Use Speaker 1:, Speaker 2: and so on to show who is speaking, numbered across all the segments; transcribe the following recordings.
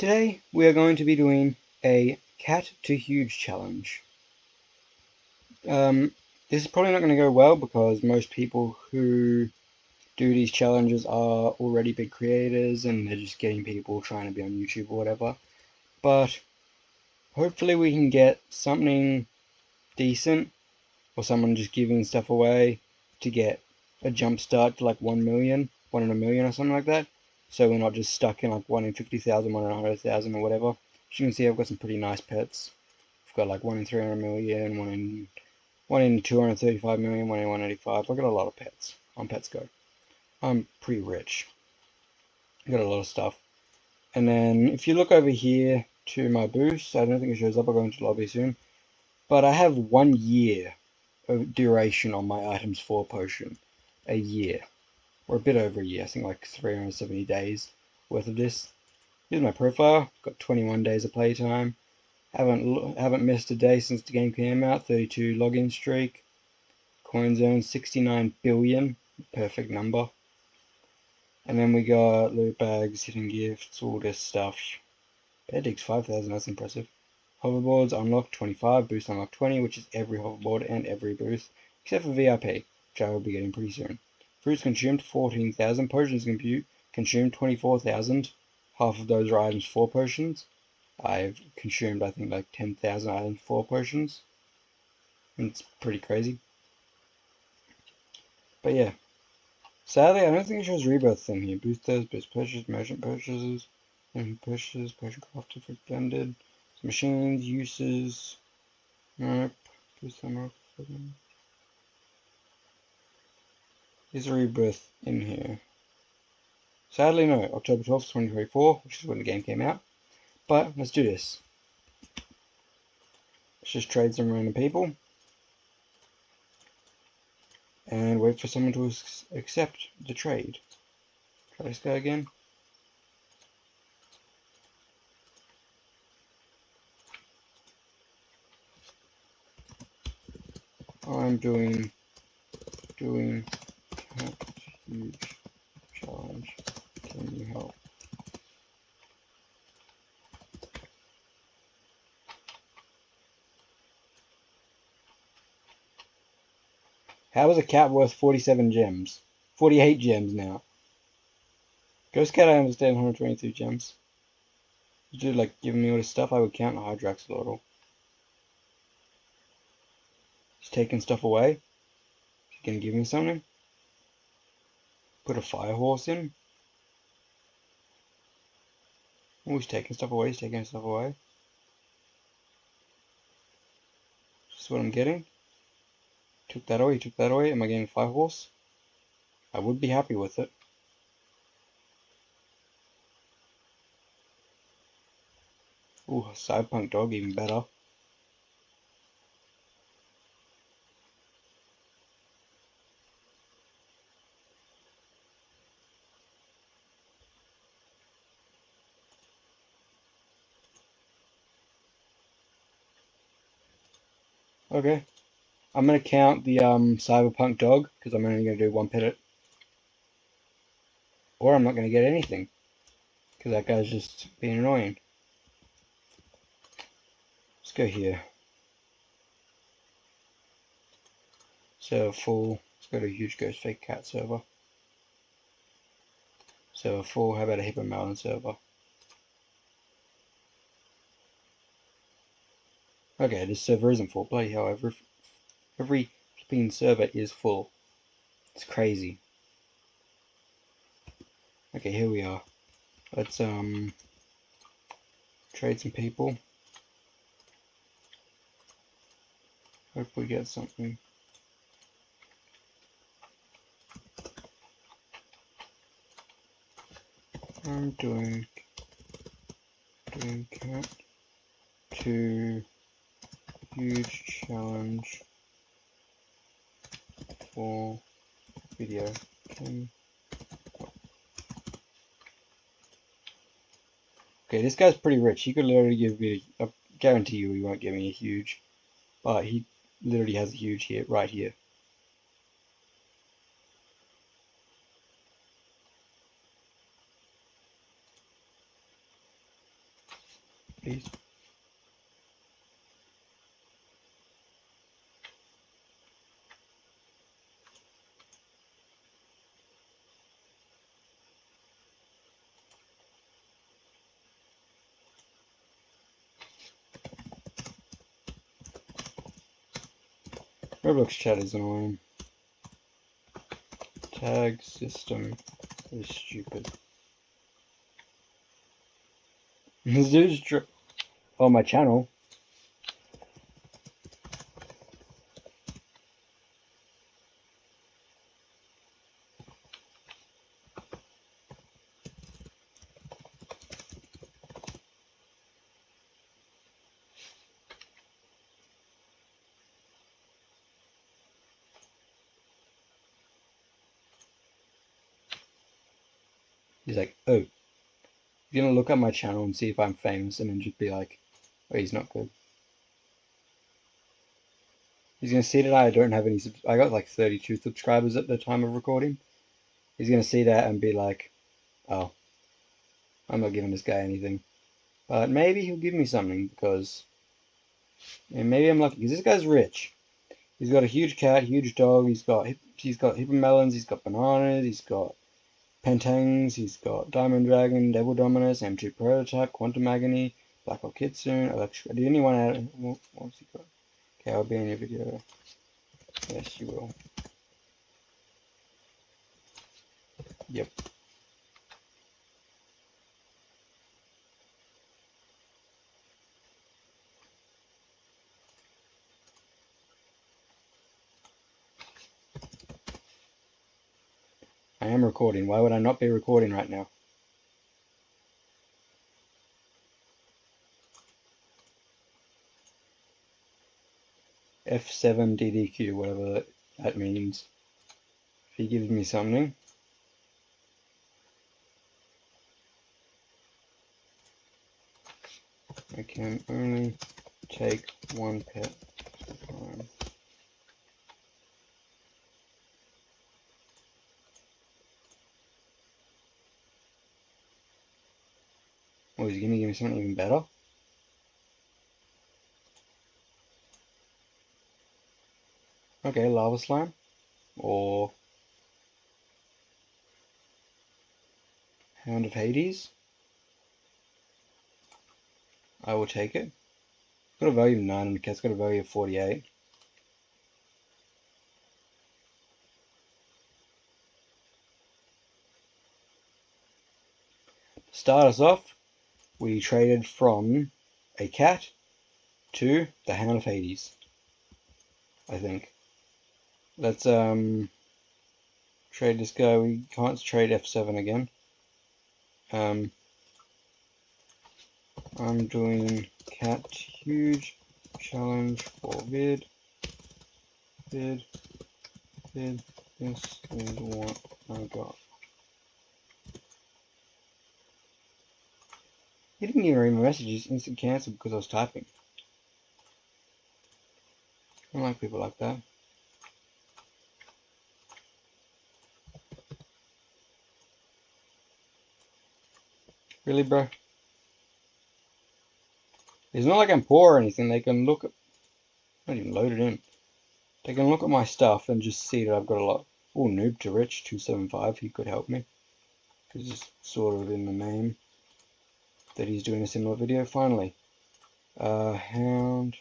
Speaker 1: Today we are going to be doing a cat to huge challenge. This is probably not going to go well because most people who do these challenges are already big creators and they're just getting people trying to be on YouTube or whatever. But hopefully we can get something decent or someone just giving stuff away to get a jump start to like 1 million, 1 in a million or something like that. So we're not just stuck in like 1 in 50,000, 1 in 100,000 or whatever. As you can see, I've got some pretty nice pets. I've got like 1 in 300 million, 1 in 235 million, 1 in 185. I've got a lot of pets on PetsGo. I'm pretty rich. I've got a lot of stuff. And then if you look over here to my boost, I don't think it shows up. I'll go into lobby soon. But I have 1 year of duration on my items 4 potion. A year. Or a bit over a year. I think like 370 days worth of this. Here's my profile. Got 21 days of playtime. Haven't missed a day since the game came out. 32 login streak. Coin zone 69 billion. Perfect number. And then we got loot bags, hidden gifts, all this stuff. Bear digs 5,000, that's impressive. Hoverboards unlocked 25, boost unlocked 20, which is every hoverboard and every boost, except for VIP, which I will be getting pretty soon. Fruits consumed 14,000, potions consumed 24,000. Half of those are items 4 potions. I've consumed, I think, like 10,000 items 4 potions. It's pretty crazy. But yeah. Sadly, I don't think it shows rebirth in here. Boosters, boost purchases, merchant purchases, purchases, potion crafted for blended, machines, uses. Nope. Boost unlock. Is a rebirth in here? Sadly, no. October 12th, 2024, which is when the game came out. But let's do this. Let's just trade some random people. And wait for someone to accept the trade. Try this guy again. I'm doing cat huge challenge. Can you help? How is a cat worth 47 gems? 48 gems now. Ghost Cat, I understand, 122 gems. Dude, like, giving me all this stuff, I would count a Hydraxolotl. He's taking stuff away. He's gonna give me something. Put a Fire Horse in. Oh, he's taking stuff away, he's taking stuff away. This is what I'm getting. Took that away, took that away. Am I getting a Fire Horse? I would be happy with it. Ooh, a Cyberpunk dog, even better. Okay. I'm gonna count the Cyberpunk dog, because I'm only gonna do one pet. Or I'm not gonna get anything. Because that guy's just being annoying. Let's go here. Server full. Let's go to a huge ghost fake cat server. Server full. How about a Hippo Melon server? Okay, this server isn't full. Bloody hell, every flipping server is full. It's crazy. Okay, here we are. Let's trade some people. Hope we get something. I'm doing cat to huge challenge for video. Okay, this guy's pretty rich. He could literally give me, I guarantee you he won't give me a huge, but he literally has a huge here, right here. please. Roblox chat is annoying. Tag system is stupid. This dude's on my channel. He's like, oh, you're gonna look at my channel and see if I'm famous, and then just be like, oh, he's not good. He's gonna see that I don't have any. I got like 32 subscribers at the time of recording. He's gonna see that and be like, oh, I'm not giving this guy anything. But maybe he'll give me something because, and maybe I'm lucky because this guy's rich. He's got a huge cat, huge dog. He's got hippomelons. He's got bananas. He's got Pentangs, he's got Diamond Dragon, Devil Dominus, M2 Prototype, Quantum Agony, Black Hole Kitsune, Electric. Did anyone add? What's he got? Okay, I'll be in your video. Yes, you will. Yep. I am recording. Why would I not be recording right now? F7 DDQ, whatever that means. If he gives me something. I can only take one pet at a time. Oh, he's gonna give me something even better? Okay, Lava Slime. Or Hound of Hades. I will take it. It's got a value of 9 and the cat's got a value of 48. To start us off, we traded from a cat to the Hound of Hades, I think. Let's trade this guy. We can't trade F7 again. I'm doing cat huge challenge for vid. This is what I got. He didn't even read my messages, instant cancel because I was typing. I don't like people like that. Really, bro? It's not like I'm poor or anything. They can look at... Not even loaded in. They can look at my stuff and just see that I've got a lot. Oh, Noob to Rich 275. He could help me. Because it's sort of in the name that he's doing a similar video. Finally. Hound.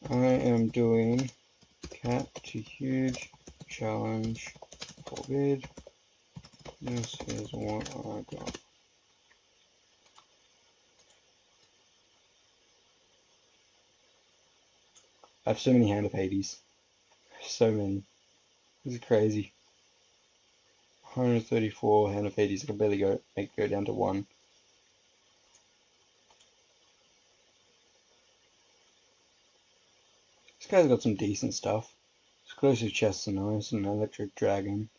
Speaker 1: I am doing cat to huge challenge for vid. This is what I got. I have so many Hand of Hades. So many. This is crazy. 134 Hand of Hades. I can barely go down to 1. This guy's got some decent stuff. Exclusive chests are nice, and Electric Dragon.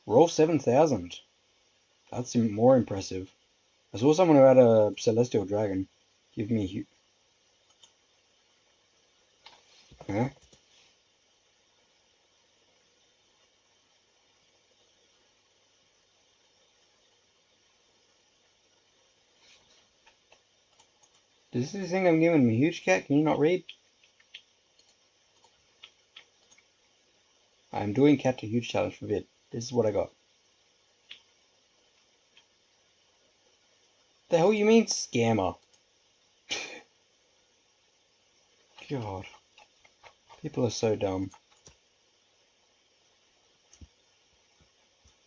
Speaker 1: Roll 7,000. That's more impressive. I saw someone who had a Celestial Dragon. Give me... Huh? Does this thing I'm giving me huge cat? Can you not read? I'm doing cat to huge challenge for vid. This is what I got. The hell you mean scammer? God. People are so dumb.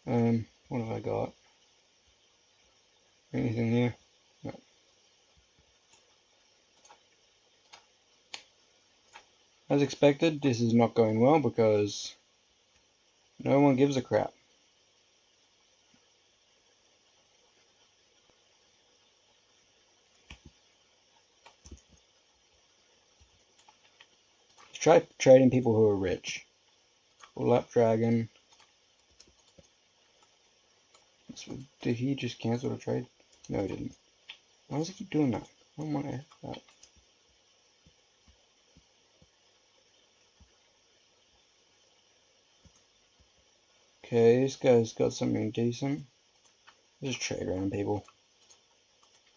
Speaker 1: What have I got? Anything here? No. As expected, this is not going well because no one gives a crap. Let's try trading people who are rich. Pull up dragon. Did he just cancel the trade? No, he didn't. Why does he keep doing that? I don't want to that. Okay, this guy's got something decent. Just trade around people.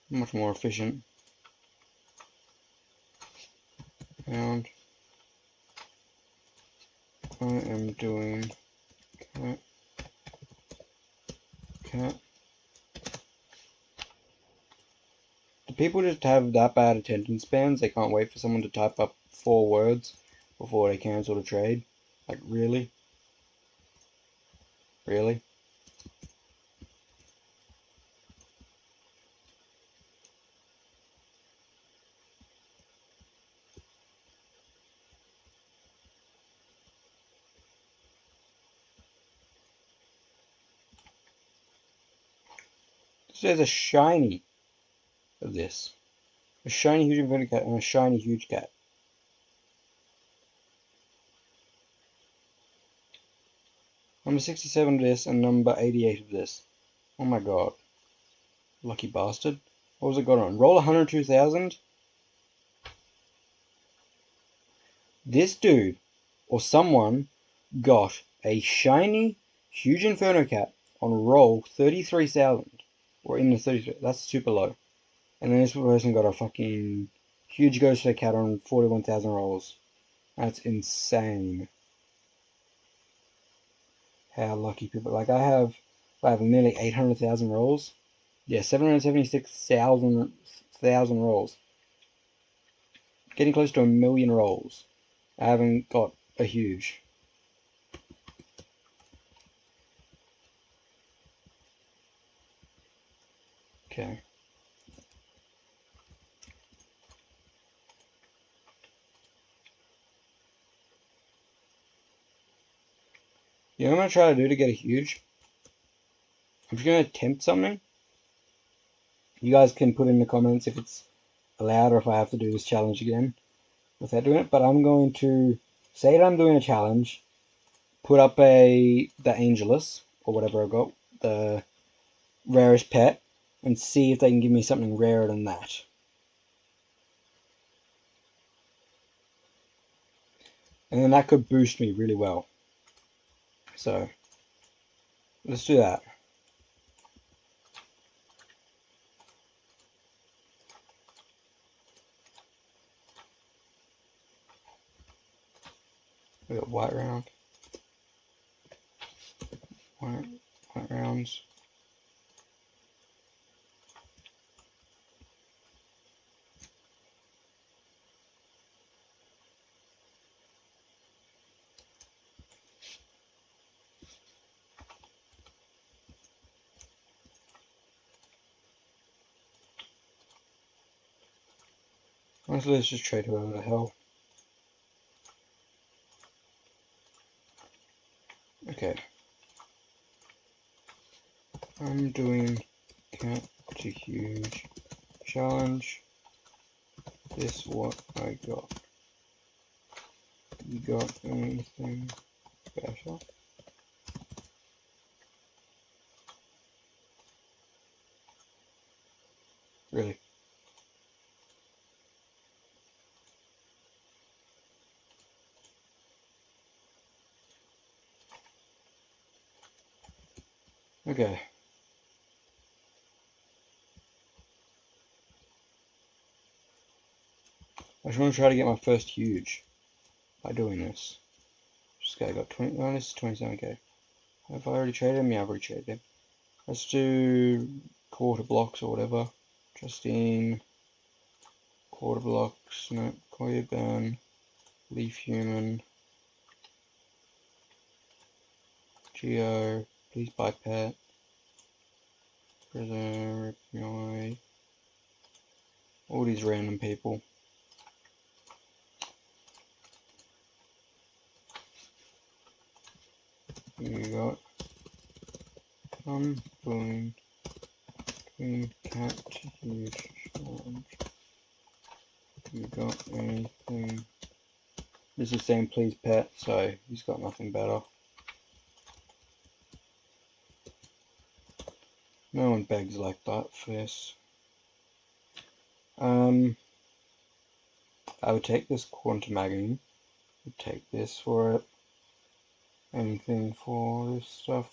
Speaker 1: Much more efficient. And I am doing cat. Do people just have that bad attention spans? They can't wait for someone to type up 4 words before they cancel the trade? Like, really? Really? There's a shiny of this. A shiny huge inverted cat and a shiny huge cat. Number 67 of this and number 88 of this. Oh my god. Lucky bastard. What was it got on? Roll 102,000? This dude, or someone, got a shiny huge Inferno cat on roll 33,000. Or in the 33. That's super low. And then this person got a fucking huge Ghost cat on 41,000 rolls. That's insane. How lucky people. Like, I have nearly 800,000 rolls. Yeah, 776,000 rolls. Getting close to 1,000,000 rolls. I haven't got a huge. Okay. You know what I'm going to try to do to get a huge? I'm just going to attempt something. You guys can put in the comments if it's allowed or if I have to do this challenge again without doing it. But I'm going to say that I'm doing a challenge, put up the Angelus, or whatever I got, the rarest pet, and see if they can give me something rarer than that. And then that could boost me really well. So, let's do that. We got white round. White rounds. Honestly, let's just trade whoever the hell. Okay. I'm doing cat to huge challenge. This what I got. You got anything special? Really? Okay. I just want to try to get my first huge by doing this. This guy got 20, oh, this is 27k. Have I already traded him? Yeah, I've already traded him. Let's do quarter blocks or whatever. Justine, quarter blocks, no, Koya Burn, Leaf Human, Geo, please buy pet, Prison, Ripnoi, all these random people. You got Boom, Queen Cat, Huge Challenge. You got anything? This is saying please pet, so he's got nothing better. No one begs like that for this. I would take this Quantum Magazine. Would take this for it. Anything for this stuff.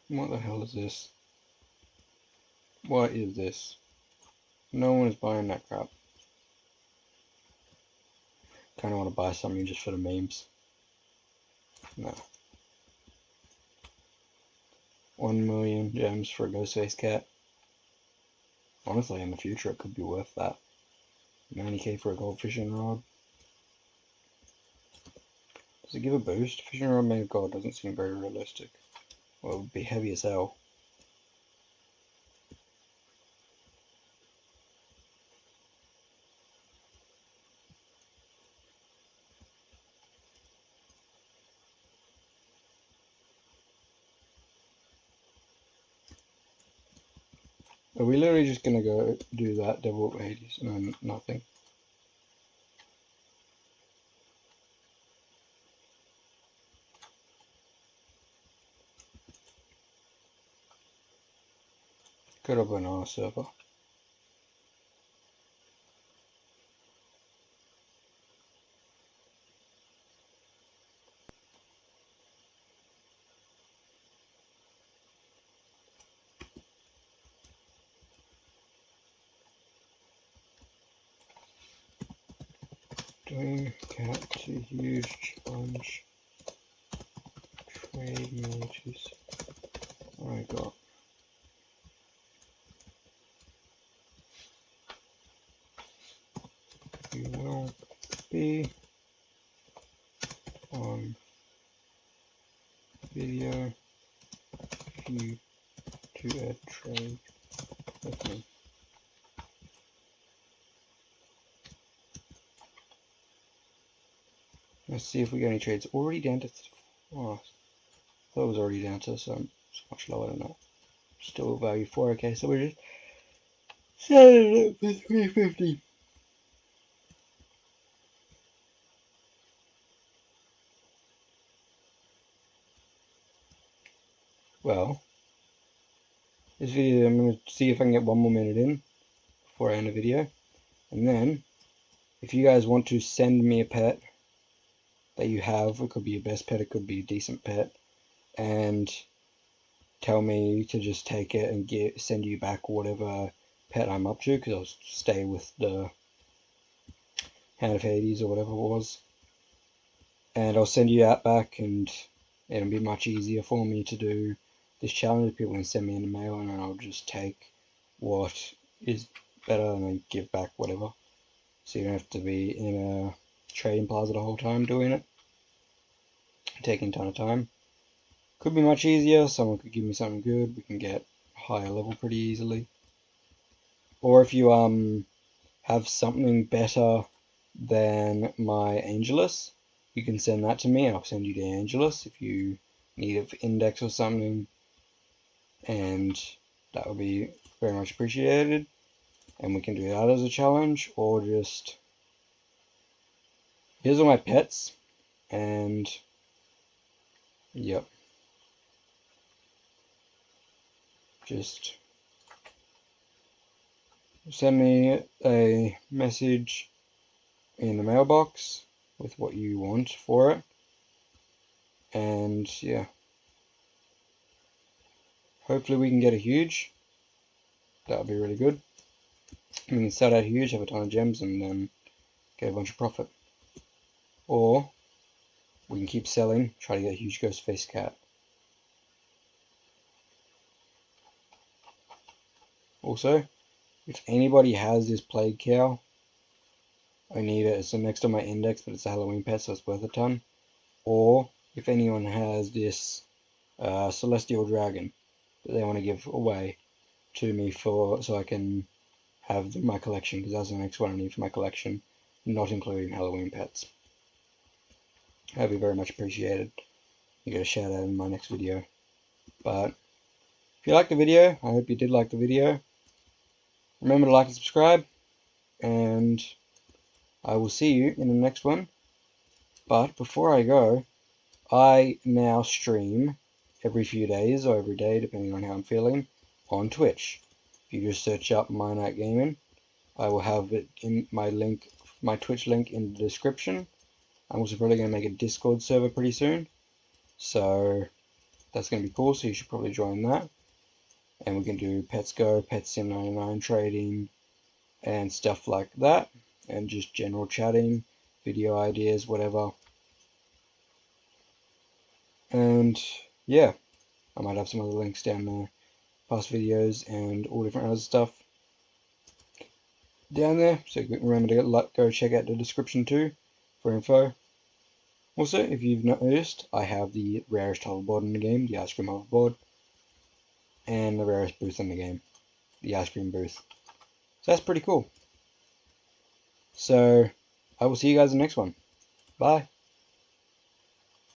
Speaker 1: What the hell is this? What is this? No one is buying that crap. Kinda wanna buy something just for the memes. No. 1 million gems for a Ghostface cat. Honestly, in the future, it could be worth that. 90k for a gold fishing rod. Does it give a boost? Fishing rod made of gold doesn't seem very realistic. Well, it would be heavy as hell. Are we literally just gonna go do that Devil 80s? No, nothing. Could have been on a server. Doing cat to huge challenge. Trade mages. I got. You will be on video if you do a trade with me. Let's see if we get any trades. Already down to, oh, I thought it was already down to some much lower than that. Still value 4. Okay, so we're just selling it for 350. Well, this video I'm going to see if I can get 1 more minute in before I end the video, and then if you guys want to send me a pet that you have, it could be your best pet, it could be a decent pet, and tell me to just take it and send you back whatever pet I'm up to, because I'll stay with the Hand of Hades or whatever it was, and I'll send you that back, and it'll be much easier for me to do this challenge. People can send me in the mail, and then I'll just take what is better and then give back whatever, so you don't have to be in a trading plaza the whole time doing it, taking a ton of time. Could be much easier. Someone could give me something good, we can get higher level pretty easily. Or if you have something better than my Angelus, you can send that to me and I'll send you the Angelus if you need it for index or something, and that would be very much appreciated, and we can do that as a challenge. Or just, here's all my pets, and yep, just send me a message in the mailbox with what you want for it, And yeah, hopefully we can get a huge. That would be really good. We can sell out huge, have a ton of gems, and then get a bunch of profit. Or we can keep selling, try to get a huge ghost face cat. Also, if anybody has this plague cow, I need it. It's next on my index, but it's a Halloween pet, so it's worth a ton. Or if anyone has this celestial dragon that they want to give away to me so I can have my collection, because that's the next one I need for my collection, not including Halloween pets. That'd be very much appreciated. You get a shout out in my next video. But if you liked the video, I hope you did like the video. Remember to like and subscribe, and I will see you in the next one. But before I go, I now stream every few days or every day, depending on how I'm feeling, on Twitch. If you just search up MyNight Gaming, I will have it in my Twitch link in the description. I'm also probably going to make a Discord server pretty soon, so that's going to be cool, so you should probably join that. And we can do Pets Go, Pet Sim 99 trading, and stuff like that, and just general chatting, video ideas, whatever. And yeah, I might have some other links down there, past videos and all different other stuff down there, so remember to go check out the description too for info. Also, if you've noticed, I have the rarest hoverboard in the game, the ice cream hoverboard, and the rarest booth in the game, the ice cream booth. So that's pretty cool. So I will see you guys in the next one. Bye.